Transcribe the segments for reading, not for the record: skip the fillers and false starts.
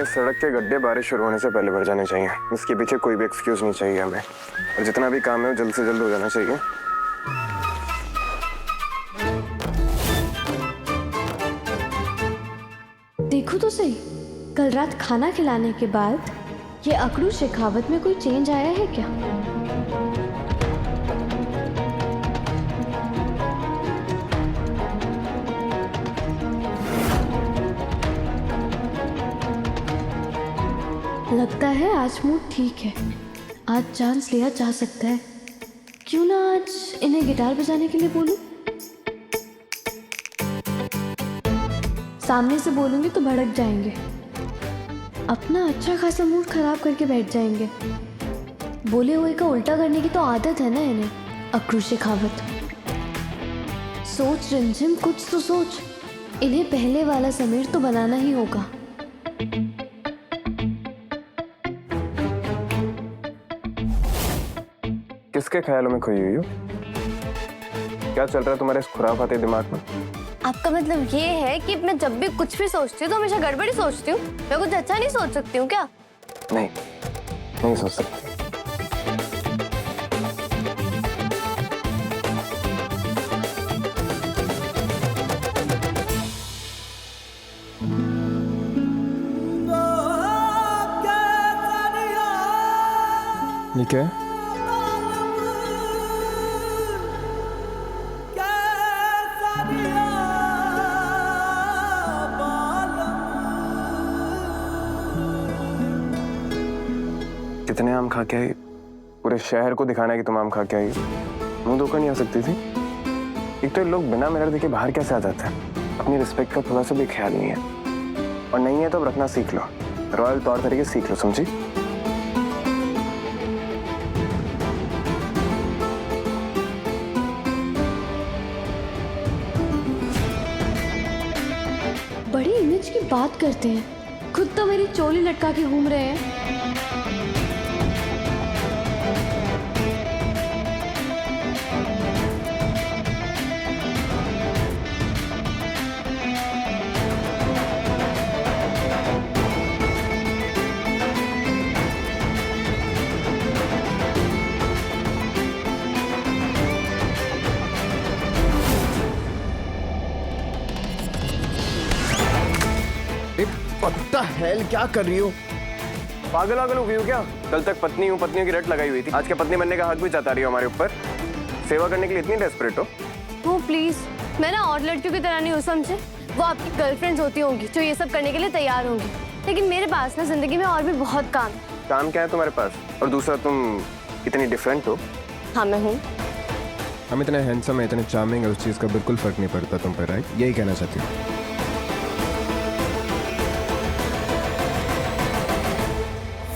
सड़क के गड्ढे बारिश शुरू होने से पहले भर जाने चाहिए। इसके पीछे कोई भी एक्सक्यूज नहीं चाहिए हमें, और जितना भी काम है वो जल्द से जल्द हो जाना चाहिए। देखो तो सही, कल रात खाना खिलाने के बाद ये अकड़ू शेखावत में कोई चेंज आया है क्या? लगता है आज मूड ठीक है, आज चांस लिया जा सकता है। क्यों ना आज इन्हें गिटार बजाने के लिए बोलूं? सामने से बोलूंगी तो भड़क जाएंगे, अपना अच्छा खासा मूड खराब करके बैठ जाएंगे। बोले हुए का उल्टा करने की तो आदत है ना इन्हें, अकड़ू शेखावत। सोच रिमझिम, कुछ तो सोच। इन्हें पहले वाला समीर तो बनाना ही होगा। किसके ख्यालों में खोई हुई हो? क्या चल रहा है तुम्हारे इस खुराफाती दिमाग में? आपका मतलब ये है कि मैं जब भी कुछ भी सोचती हूँ तो हमेशा गड़बड़ी सोचती हूँ? मैं कुछ अच्छा नहीं सोच सकती हूँ क्या? नहीं, नहीं सोच सकती। ये क्या है? कितने आम खा के आई? पूरे शहर को दिखाना है कि तुम आम खा के आई। मुंह धोकर नहीं आ सकती थी? एक तो ये लोग बिना मिरर देखे बाहर कैसे आ जाते हैं? अपनी रिस्पेक्ट का थोड़ा सा भी ख्याल नहीं है, और नहीं है तो अब रखना सीख लो। रॉयल तौर तरीके सीख लो, समझी? बड़ी इमेज की बात करते हैं, खुद तो मेरी चोली लटका के घूम रहे हैं। पता हेल क्या कर रही हो? पागल वागल हो गई हो क्या? कल तक पत्नी हूँ पत्नियों की रट लगाई हुई थी, आज के पत्नी बनने का हक भी जता रही हो हमारे ऊपर। सेवा करने के लिए इतनी डेस्परेट हो? वो प्लीज, मैं ना और लड़कियों की तरह नहीं हूँ, समझे? वो आपकी गर्लफ्रेंड्स होती होंगी जो ये सब करने के लिए तैयार होंगी, लेकिन मेरे पास ना जिंदगी में और भी बहुत काम है। काम क्या है तुम्हारे पास? और दूसरा, तुम इतनी डिफरेंट हो। हाँ मैं हूँ। हम इतने हैंडसम है, इतने चार्मिंग है, उस चीज का बिल्कुल फर्क नहीं पड़ता तुम पर, राइट? यही कहना चाहती हूँ।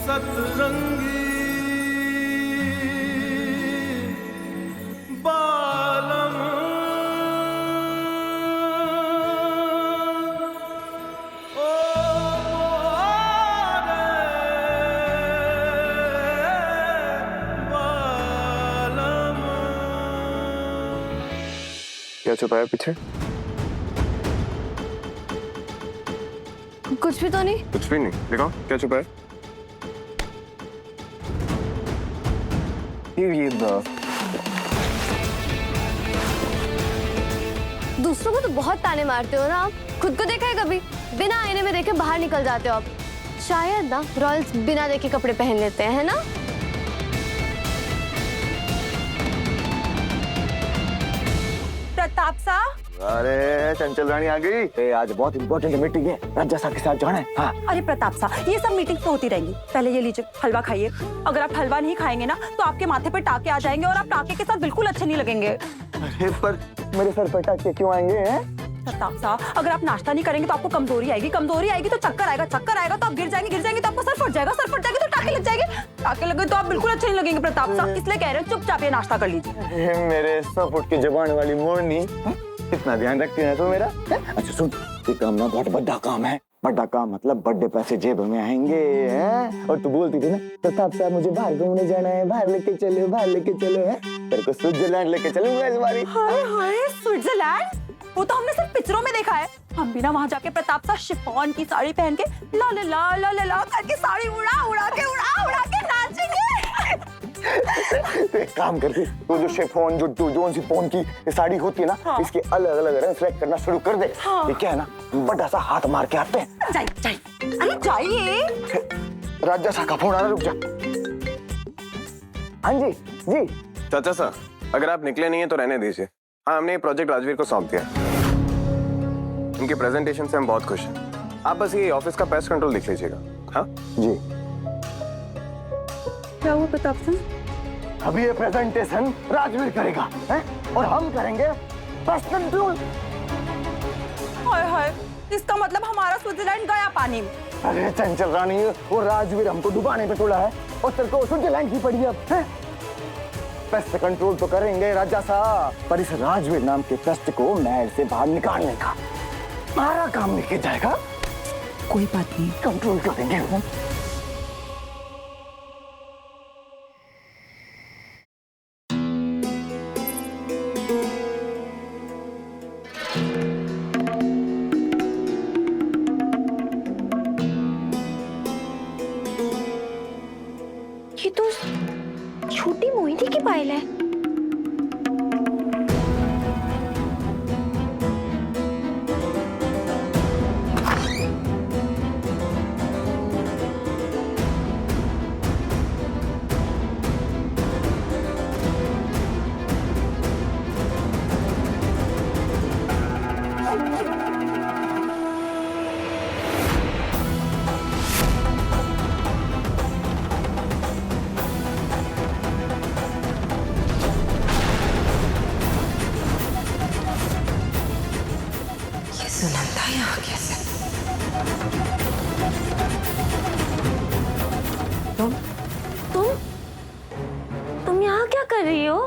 सतरंगी बालम ओ बालम। क्या छुपाया पीछे? कुछ भी तो नहीं। कुछ भी नहीं। दिखाओ क्या छुपाया। ये दूसरों को तो बहुत ताने मारते हो ना आप, खुद को देखा है कभी? बिना आईने में देखे बाहर निकल जाते हो आप। शायद ना रॉयल्स बिना देखे कपड़े पहन लेते हैं, है ना? प्रताप सा, अरे चंचल रानी आ गई। आज बहुत इंपॉर्टेंट मीटिंग है, राजा साहब के साथ जाना है। हाँ। अरे प्रताप सा, ये सब मीटिंग तो होती रहेंगी। पहले ये लीजिए हलवा खाइए। अगर आप हलवा नहीं खाएंगे ना तो आपके माथे पे टाके आ जाएंगे और आप टाके के साथ बिल्कुल अच्छे नहीं लगेंगे। अरे पर मेरे सर पर टाके क्यों आएंगे हैं? प्रताप सा, अगर आप नाश्ता नहीं करेंगे तो आपको कमजोरी आएगी, कमजोरी आएगी तो चक्कर आएगा, चक्कर आएगा तो आप गिर जाएंगे तो आपको सर फट जाएगा, सर फट जाएगा तो टाके लग जाएंगे, टाके लगे तो आप बिल्कुल अच्छे नहीं लगेंगे। प्रताप सा, इसलिए कह रहे हैं चुपचाप ये नाश्ता कर लीजिए। मेरे 100 फुट की जुबान वाली मोरनी, कितना ध्यान रखती है तो मेरा। अच्छा सुन, ये काम ना बहुत बड़ा काम है। बड़ा काम मतलब बड़े पैसे जेब में आएंगे हैं? और तू बोलती थी ना प्रताप साहब मुझे बाहर घूमने जाना है, बाहर लेके चलो, बाहर लेके चलो है। तेरे को स्विट्जरलैंड लेके चलूंगा इस बारी। हाय हाय, स्विट्जरलैंड? वो तो हमने सिर्फ पिक्चरों में देखा है। हम भी ना वहाँ जाके प्रताप सा शिफॉन की साड़ी पहन के ला ले ला ला ले ला करके साड़ी उड़ा के नाचेंगे। तो एक काम करती, वो जो शेफोन जो सी फोन की साड़ी होती है ना, हाँ। इसके अलग अलग रंग सेलेक्ट करना शुरू कर दे। हाँ। ये क्या है ना, बड़ा सा हाथ मार के आते हैं। जाइए अरे जाइए। राजा सा का फोन आ रहा, रुक जा। हाँ जी जी। चाचा साहब, अगर आप निकले नहीं है तो रहने दीजिए। हाँ, हमने ये प्रोजेक्ट राजवीर को सौंप दिया। उनके प्रेजेंटेशन से हम बहुत खुश हैं। आप बस ये ऑफिस का पेस्ट कंट्रोल देख लीजिएगा। हाँ जी। क्या हुआ प्रताप सिंह? अभी ये प्रेजेंटेशन राजवीर करेगा, हैं? और हम करेंगे पेस्ट कंट्रोल। हाय हाय, इसका मतलब हमारा स्विट्जरलैंड गया पानी में। अरे चंचल रानी, वो राजवीर हमको डुबाने पे तुला है और तेरे को स्विट्जरलैंड की पड़ी अब, हैं? पेस्ट कंट्रोल तो करेंगे राजा साहब, पर इस राजवीर नाम के पेस्ट को महल से बाहर निकालने का हमारा काम लेके जाएगा। कोई बात नहीं, कंट्रोल करेंगे हम। ये तो छोटी मोहिनी की पायल है। सुनंदा यहाँ कैसे? तुम यहाँ क्या कर रही हो?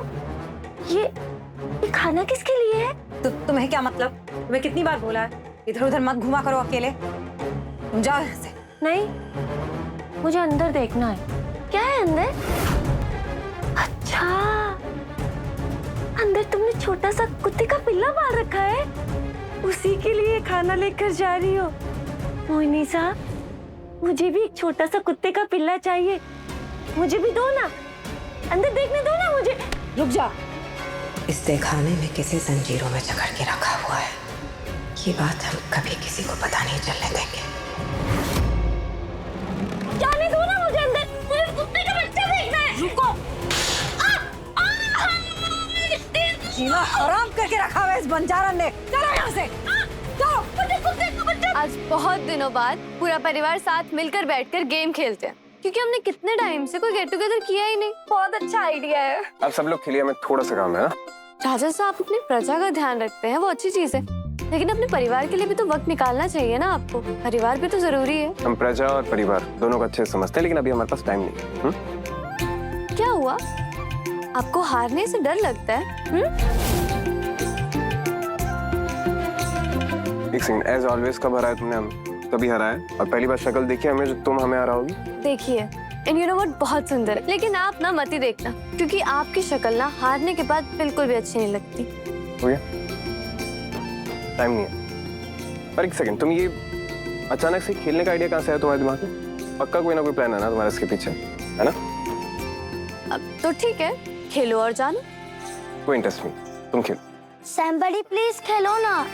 ये खाना किसके लिए है? तो तुम्हें क्या मतलब? तुम्हें कितनी बार बोला है इधर उधर मत घुमा करो अकेले। तुम जाओ यहाँ से। नहीं, मुझे अंदर देखना है। क्या है अंदर? अच्छा, अंदर तुमने छोटा सा कुत्ते का पिल्ला पाल रखा है, उसी के लिए खाना लेकर जा रही हो। मोहिनी साहब, मुझे भी एक छोटा सा कुत्ते का पिल्ला चाहिए, मुझे भी दो ना, अंदर देखने दो ना मुझे। रुक जा। इस खाने में किसी जंजीरों में जकड़ के रखा हुआ है, ये बात हम कभी किसी को पता नहीं चलने देंगे। जाने दो ना मुझे अंदर, मुझे कुत्ते का बच्चा देखना है। रुको। जीना हराम करके रखा हुआ है इस बंजारन ने। चलो यहाँ से। जाओ। मुझे कुत्ते का बच्चा। आज बहुत दिनों बाद पूरा परिवार साथ मिलकर बैठकर गेम खेलते हैं, क्योंकि हमने कितने टाइम से कोई गेट टुगेदर किया ही नहीं। बहुत अच्छा आइडिया है। अब सब लोग खेलिए, हमें थोड़ा सा काम है ना। राजा साहब अपनी प्रजा का ध्यान रखते हैं, वो अच्छी चीज है, लेकिन अपने परिवार के लिए भी तो वक्त निकालना चाहिए ना आपको। परिवार भी तो जरूरी है। हम प्रजा और परिवार दोनों को अच्छे से समझते हैं, लेकिन अभी हमारे पास टाइम नहीं है। क्या हुआ? आपको हारने से डर लगता है? एक सेकंड, एज ऑलवेज कब हराया तुमने? हम कभी हराया? और पहली बार शक्ल देखी हमें जो तुम हमें हराओगी। देखिए, एंड यू नो व्हाट, बहुत सुंदर है, लेकिन आप ना मत ही देखना, क्योंकि आपकी शक्ल ना हारने के बाद बिल्कुल भी अच्छी नहीं लगती। हो गया? टाइम नहीं है। पर एक सेकंड, तुम ये अचानक से खेलने का आइडिया कहाँ से आया तुम्हारे दिमाग में? पक्का कोई ना कोई प्लान है ना तुम्हारे इसके पीछे, है ना? अब तो ठीक है, खेलो और जानो। कोई इंटरेस्ट नहीं, तुम खेलो। सैम्बडी प्लीज खेलो ना।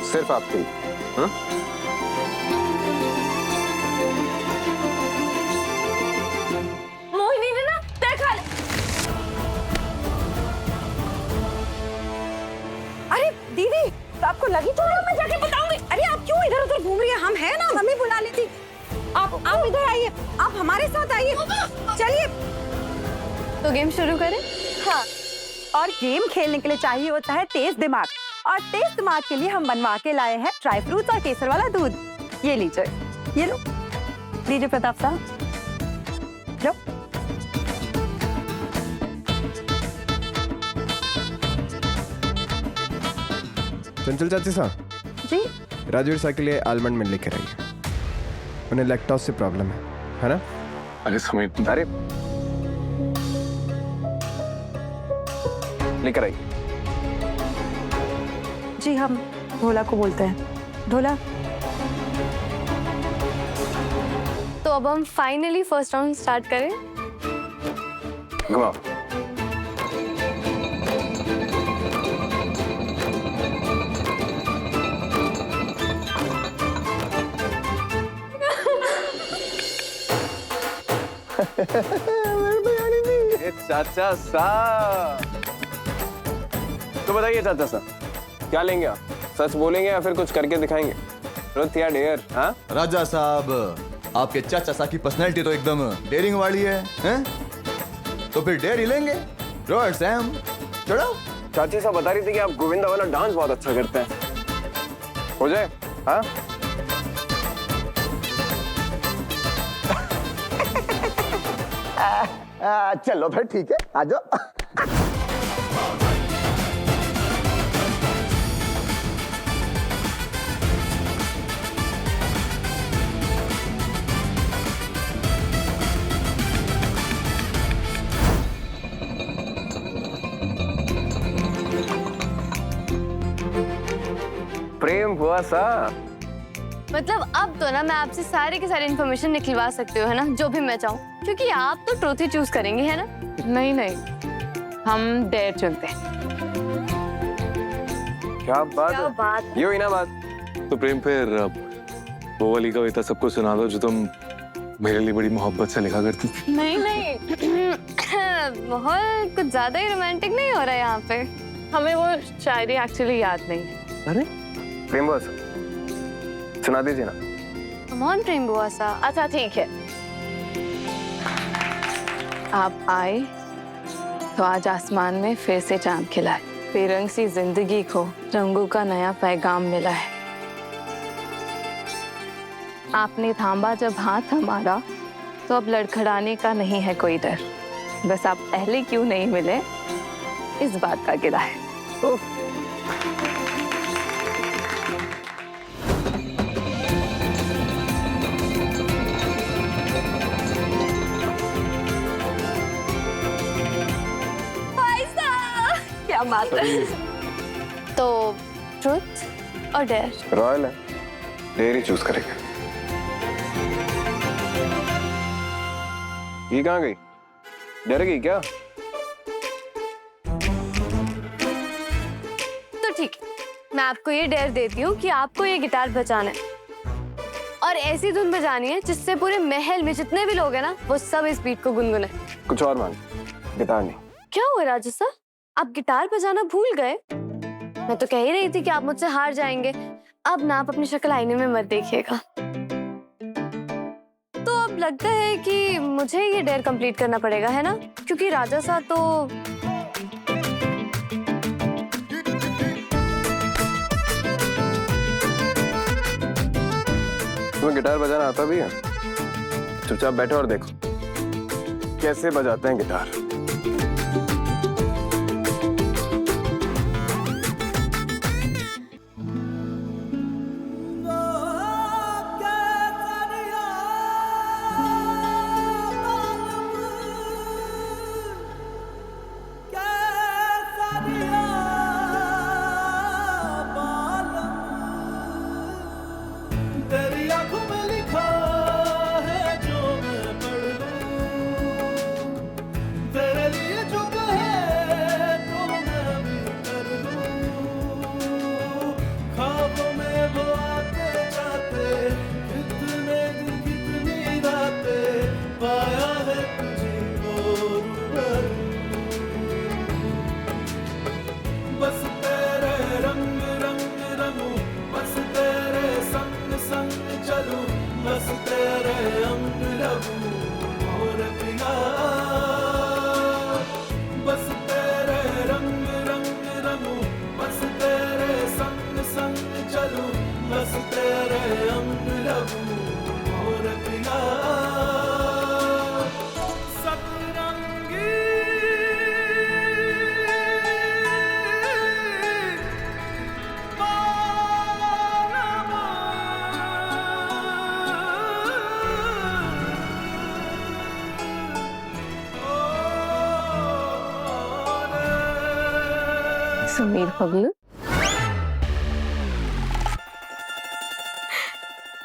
सिर्फ आपके लिए। मोहिनी ने ना देखा। अरे दीदी, आपको लगी तो मैं जाके बताऊंगी। अरे आप क्यों इधर उधर घूम रही हैं? हम हैं ना, मम्मी बुला लेती। आप इधर आइए, आप हमारे साथ आइए। चलिए। तो गेम शुरू करें? हाँ, और गेम खेलने के लिए चाहिए होता है तेज दिमाग, और तेज दिमाग के लिए हम बनवा के लाए हैं ड्राई फ्रूट्स और केसर वाला दूध। ये लीजिए, ये लो, लीजिए प्रताप साहब, लो। चंचल चाची साहब जी। राजवीर साहब के लिए आलमंड मिल लेकर आइए, उन्हें लैक्टोज से प्रॉब्लम है ना? अरे सुमित, अरे लेकर आई। जी हम ढोला को बोलते हैं। ढोला। तो अब हम फाइनली फर्स्ट राउंड स्टार्ट करें। घुमाओ। ये चाचा साहब, तो बताइए चाचा साहब, क्या लेंगे आप? सच बोलेंगे या फिर कुछ करके दिखाएंगे? ट्रुथ या डेयर? हाँ राजा साहब, आपके चाचा साहब की पर्सनैलिटी तो एकदम डेयरिंग वाली है, हैं? तो फिर डेयर ही लेंगे। रॉयल सैम, चढ़ो। चाची साहब बता रही थी कि आप गोविंदा वाला डांस बहुत अच्छा करते हैं। हो जाए? हाँ चलो फिर ठीक है, आ जाओ। प्रेम हुआ सा। मतलब अब तो ना मैं आपसे सारे के सारे इन्फॉर्मेशन निकलवा सकती हूँ, है ना, जो भी मैं चाहूँ, क्योंकि आप तो ट्रूथ ही चूज करेंगे, है ना? नहीं नहीं, हम डेयर चुनते हैं। क्या बात क्या है? बात ये हुई ना बात। तो प्रेम फिर वो वाली कविता सबको सुना दो जो तुम मेरे लिए बड़ी मोहब्बत से लिखा करती थी। नहीं नहीं, माहौल कुछ ज्यादा ही रोमांटिक नहीं हो रहा है यहाँ पे। हमें वो शायरी एक्चुअली याद नहीं है। अरे प्रेम बस सुना दीजिए ना। कम ऑन प्रेम बुआ सा। अच्छा ठीक है, आप आए तो आज आसमान में फिर से चांद खिला है। बेरंग सी जिंदगी को रंगों का नया पैगाम मिला है। आपने थामा जब हाथ हमारा, तो अब लड़खड़ाने का नहीं है कोई डर। बस आप पहले क्यों नहीं मिले, इस बात का गिला है। क्या बात है। तो ट्रूथ और डेयर? रॉयल है, डेयर ही चूज करेंगे। ये कहाँ गई? डर गई क्या? तो ठीक है, मैं आपको ये डेयर देती हूँ कि आपको ये गिटार बजाना है और ऐसी धुन बजानी है जिससे पूरे महल में जितने भी लोग हैं ना, वो सब इस बीट को गुनगुने। कुछ और मांग, गिटार नहीं। क्या हुआ राजू सर, आप गिटार बजाना भूल गए? मैं तो कह ही रही थी कि आप मुझसे हार जाएंगे। अब ना आप अपनी शक्ल आईने में मत देखिएगा। तो अब लगता है कि मुझे ये डेयर कंप्लीट करना पड़ेगा, है ना? क्योंकि राजा साहब तो तुम्हें गिटार बजाना आता भी है? चुपचाप बैठो और देखो कैसे बजाते हैं गिटार। तेरी आंखों में लिखा है जो मैं पढ़ लूं, तेरे लिए जो कहे तो मैं भी कर लूं। ख्वाबों में वो आते जाते, कितने दिन कितनी रातें, पाया है तुझे वो रूबरू। बस तेरे रंग रंग रंगूं, बस तेरे संग संग चलूं, बस तेरे अंग लगूं मोर पिया। बस तेरे रंग रंग रंगूं, बस तेरे संग संग चलूं, बस तेरे अंग लगूं मोर पिया। सतरंगी समीर पगलू,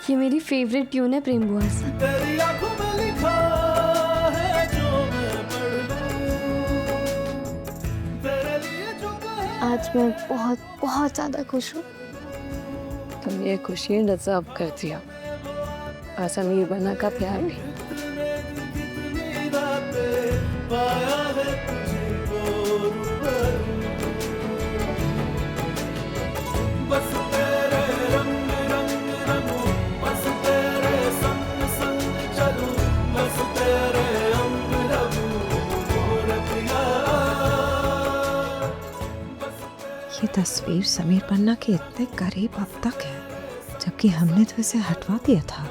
ये मेरी फेवरेट ट्यून है प्रेम बुआ से। तेरी आंखों में लिखा है जो मैं पढ़ लूं, तेरे लिए जो कहे। आज मैं बहुत बहुत ज्यादा खुश हूँ। तुम ये खुशी डिजर्व करती हो और समीर बना का प्यार भी। कितनी रातें पाया है तुझको रूबरू, बस तेरे रंग रंग रंगूं, बस तेरे संग संग चलूं, बस तेरे अंग लगूं मोर पिया। ये तस्वीर समीर पन्ना के इतने करीब अब तक है, जबकि हमने तो इसे हटवा दिया था।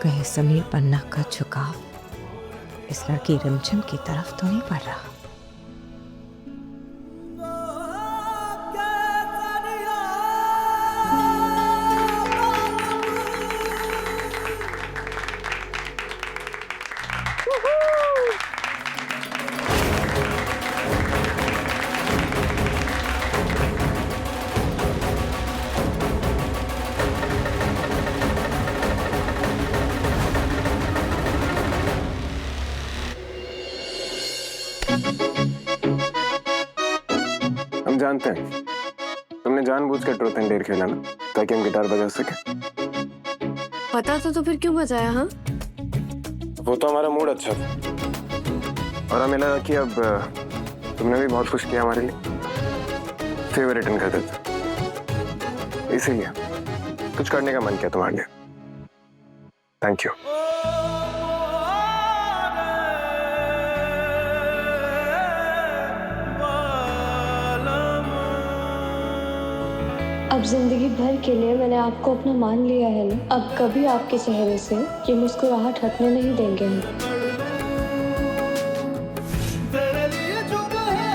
कहीं समीर पन्ना का झुकाव इस लड़की रिमझिम की तरफ तो नहीं पड़ रहा। हम जानते हैं तुमने जानबूझ कर ट्रूथ एंड डेयर खेला ना, ताकि हम गिटार बजा सके। पता तो फिर क्यों बजाया? हाँ, वो तो हमारा मूड अच्छा था और हमें लगा कि अब तुमने भी बहुत कुछ किया हमारे लिए, फेवर रिटर्न कर देते, इसीलिए कुछ करने का मन किया तुम्हारे लिए। Thank you. अब जिंदगी भर के लिए मैंने आपको अपना मान लिया है ना, अब कभी आपके चेहरे से ये मुस्कुराहट हटने नहीं देंगे हम। तेरे लिए जो कहे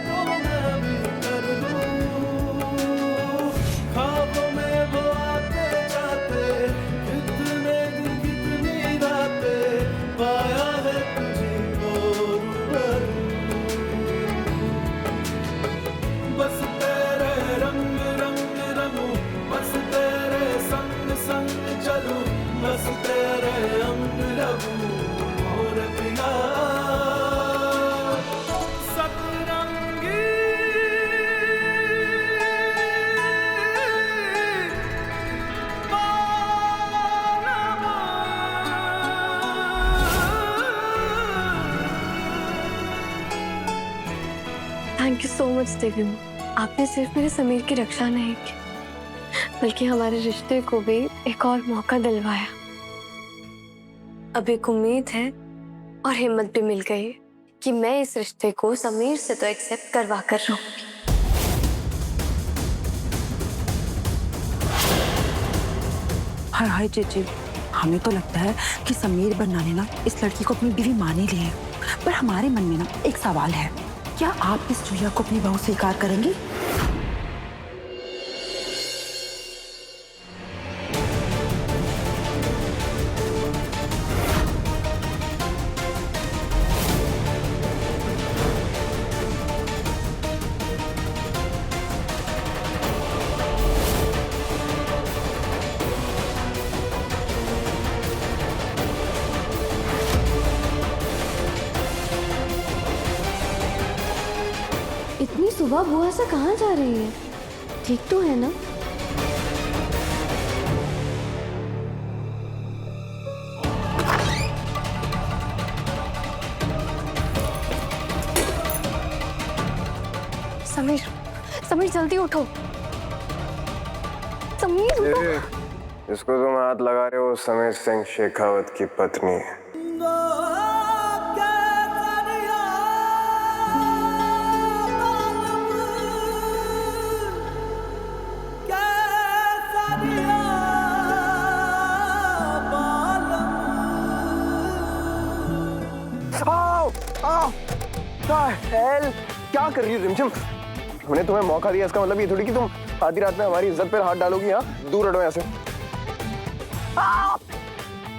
तो मैं भी कर लूं, ख्वाबों में वो आते जाते, कितने दिन कितनी रातें पाया है तुझको रूबरू, बस तेरे रंग रंग रंगूं, बस तेरे संग संग चलूं, बस तेरे अंग लगूं मोर पिया। सतरंगी थैंक यू सो मच देवी। आपने सिर्फ मेरे समीर की रक्षा नहीं की, बल्कि हमारे रिश्ते को भी एक और मौका दिलवाया। अब एक उम्मीद है और हिम्मत भी मिल गई कि मैं इस रिश्ते को समीर से तो एक्सेप्ट करवा कर रहूंगी। हाय हाय जीजी, हमें तो लगता है कि समीर बन्ना ने ना इस लड़की को अपनी बीवी मान ही ली है, पर हमारे मन में ना एक सवाल है, क्या आप इस जुया को अपनी बहू स्वीकार करेंगी? इतनी सुबह बुआ से कहाँ जा रही है? ठीक तो है ना? समीर, समीर जल्दी उठो। समीर उठो। इसको तुम हाथ लगा रहे हो समीर सिंह शेखावत की पत्नी है। क्या कर रही हो रिमझिम? हमने तुम्हें मौका दिया, इसका मतलब ये थोड़ी कि तुम आधी रात में हमारी इज्जत पर हाथ डालोगी। हाँ, दूर हटो यहाँ से।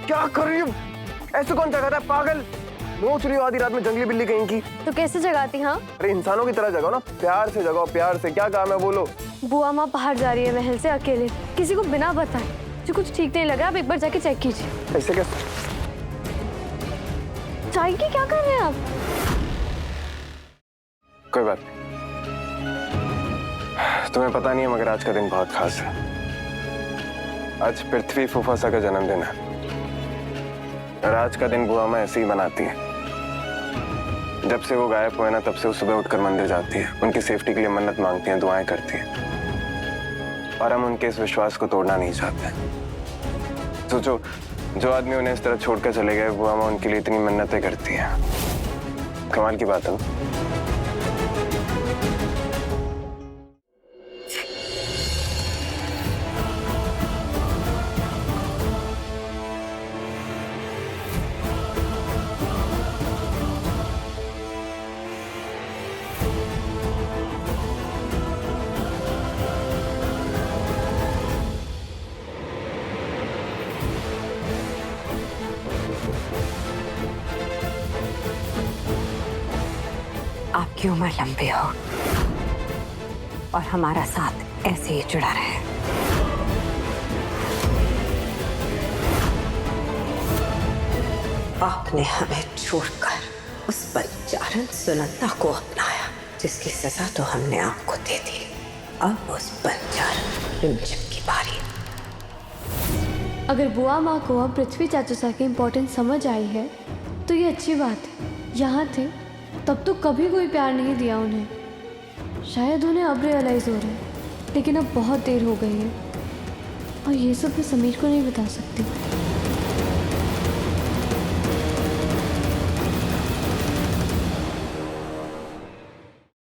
क्या कर रही हो? ऐसे कौन जगाता है पागल? नोच रही हो आधी रात में जंगली बिल्ली कहीं की। तो कैसे जगाती? हाँ, अरे इंसानों की तरह जगाओ ना, प्यार से जगाओ, प्यार से। क्या काम है बोलो। बुआ माँ बाहर जा रही है महल से अकेले, किसी को बिना बताए। जो कुछ ठीक नहीं लगा, आप एक बार जाके चेक कीजिए। ऐसे कैसे? चाय की क्या कर रहे हैं आप? कोई बात नहीं, तुम्हें पता नहीं है मगर आज का दिन बहुत खास है। आज पृथ्वी फूफासा का जन्मदिन है और आज का दिन बुआ माँ ऐसे ही मनाती है। जब से वो गायब हुए ना, तब से वो सुबह उठकर मंदिर जाती है, उनकी सेफ्टी के लिए मन्नत मांगती हैं, दुआएं करती हैं और हम उनके इस विश्वास को तोड़ना नहीं चाहते। सोचो, जो आदमी उन्हें इस तरह छोड़कर चले गए, बुआ माँ उनके लिए इतनी मन्नतें करती हैं। कमाल की बात है ना? आपकी उम्र लंबी हो और हमारा साथ ऐसे ही जुड़ा रहे। आपने हमें छोड़कर उस बंजारन सुनंदा को अपनाया, जिसकी सजा तो हमने आपको दे दी। अब उस बंजारन रिमझिम की बारी। अगर बुआ माँ को अब पृथ्वी चाचूसा की इम्पोर्टेंस समझ आई है तो ये अच्छी बात है। यहाँ थे तब तो कभी कोई प्यार नहीं दिया उन्हें। शायद उन्हें अब रियलाइज़ हो रहा है, लेकिन अब बहुत देर हो गई है और ये सब मैं समीर को नहीं बता सकती।